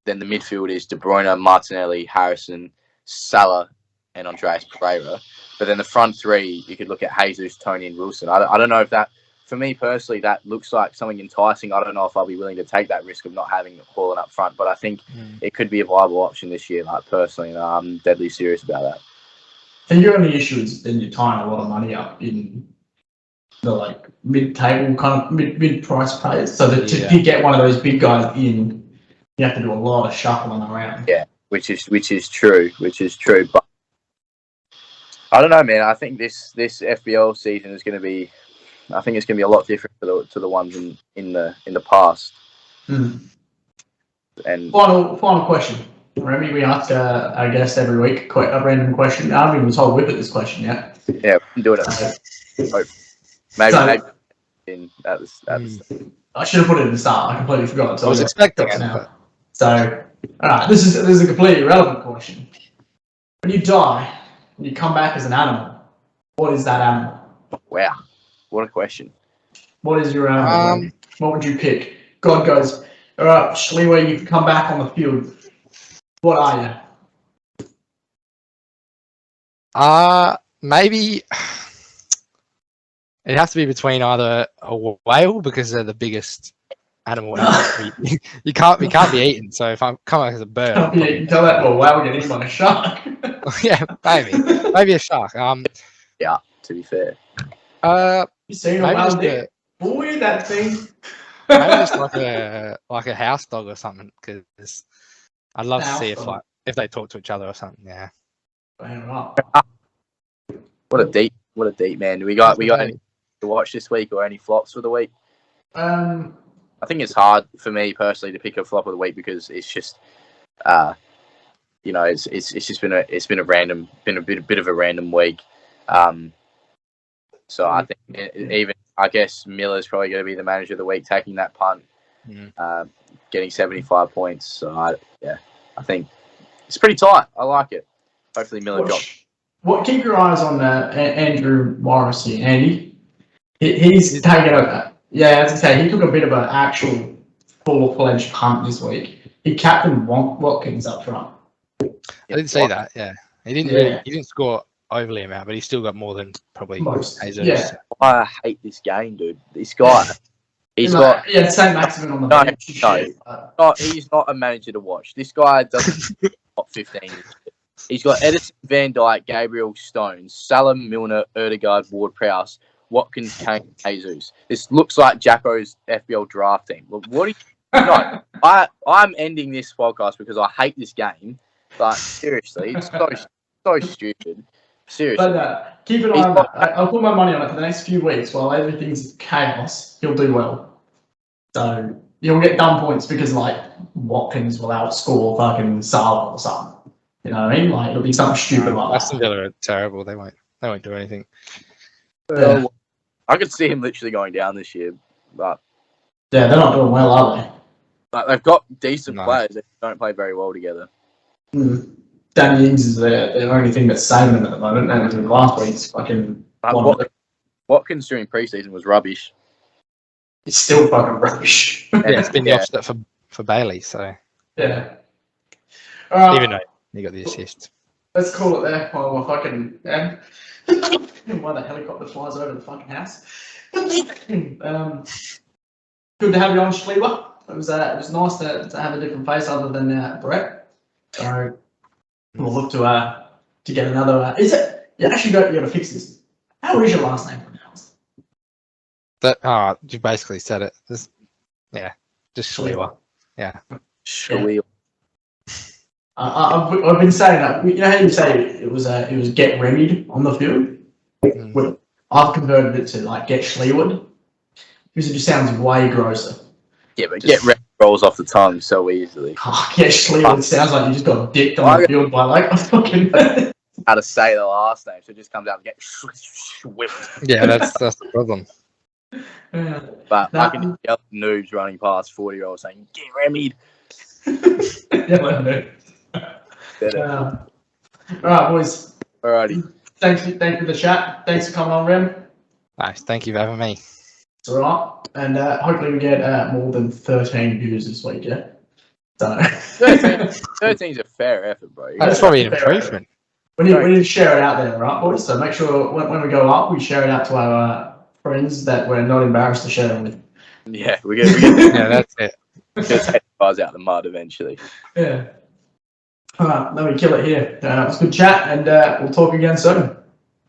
the midfield is De Bruyne, Martinelli, Harrison, Salah, and Andreas Pereira. But then the front 3, you could look at Jesus, Tony, and Wilson. I don't know if that, for me personally, that looks like something enticing. I don't know if I'll be willing to take that risk of not having Haaland up front, but I think it could be a viable option this year. Like, personally, and I'm deadly serious about that. And your only issue is then you're tying a lot of money up in the mid-table kind of mid-price players. So that to get one of those big guys in, you have to do a lot of shuffling around. Yeah, which is true. But I don't know, man. I think this FPL season is going to be. I think it's going to be a lot different to the ones in the past. And final question. Remmie, we ask our guests every week a random question. I haven't even told Whippet this question yet. Yeah, we can do it at maybe at the start. I should have put it at the start. I completely forgot. So I was expecting it now. So, all right, this is a completely irrelevant question. When you die, and you come back as an animal, what is that animal? Wow, what a question. What is your animal? What would you pick? God goes, all right, Schleewer, you can come back on the field. What are you? Maybe it has to be between either a whale, because they're the biggest animal. you can't be eaten. So if I'm coming as a bird, Can't be eaten. Tell that whale we're getting on a shark. Yeah, maybe a shark. Yeah, to be fair. You seen a whale dick? Boy, that thing. Maybe just like a house dog or something, because I'd love to see if they talk to each other or something. Yeah. What a deep man. We got any to watch this week or any flops for the week? I I think it's hard for me personally to pick a flop of the week because it's just, it's just been a bit of a random week. So I think I guess Miller's probably going to be the manager of the week, taking that punt, getting 75 points. So I think it's pretty tight. I like it. Hopefully Miller drops. Keep your eyes on Andrew Morris here, Andy. He's taken a as I say, he took a bit of an actual full-fledged punt this week. He captained Watkins up front. I didn't see that. Yeah, he didn't score overly amount, but he still got more than probably most. Jesus. Yeah. I hate this game, dude. This guy, he's got same maximum on the bench. He's not a manager to watch. This guy doesn't top 15. He's got Edison, Van Dijk, Gabriel, Stones, Salah, Milner, Erdegaard, Ward-Prowse, Watkins, Kane, Jesus. This looks like Jacko's FPL draft team. Look, what? No, I'm ending this podcast because I hate this game. But seriously, it's so stupid. Seriously. But keep an eye on that. I'll put my money on it for the next few weeks while everything's chaos. He'll do well. So he'll get dumb points because like Watkins will outscore fucking Salah or something. You know what I mean? Like it'll be something stupid like that. Aston Villa are terrible. They won't do anything. Yeah. I could see him literally going down this year, but they're not doing well, are they? Like, they've got decent players that don't play very well together. Danny Ings is the only thing that's saving them at the moment, and last week's fucking. Watkins during preseason was rubbish. It's still fucking rubbish. Yeah, it's been the opposite for Bailey, so. Yeah. Even though he got the assist. Let's call it there while we're fucking. While the helicopter flies over the fucking house. Good to have you on, Schleber. It was nice to have a different face other than Brett. So we'll look to get another. Is it? You actually got to fix this. How is your last name pronounced? You basically said it. Just Schleber. Yeah. Schleber. I've been saying that. You know how you say it was get Remmie on the field. I've converted it to like get Schleeward because it just sounds way grosser. Yeah, but get Remmie rolls off the tongue so easily. Get Schleeward sounds like you just got dicked on the field by like a fucking. How to say the last name, so it just comes out and get whipped. Yeah, that's the problem. Yeah. But I can yell noobs running past 40-year-olds saying, "Get Remmie." All right, boys. Alrighty. Thanks for the chat. Thanks for coming on, Rem. Nice. Thank you for having me. It's all right. And hopefully we get more than 13 views this week, yeah? So 13 is a fair effort, bro. That's probably an improvement. We need to share it out there, right, boys? So make sure when we go up, we share it out to our friends that we're not embarrassed to share them with. Yeah, we get yeah, that's it. We'll take the guys out of the mud eventually. Yeah. All right, let me kill it here. It was a good chat, and we'll talk again soon.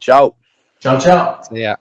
Ciao. Ciao, ciao. Yeah.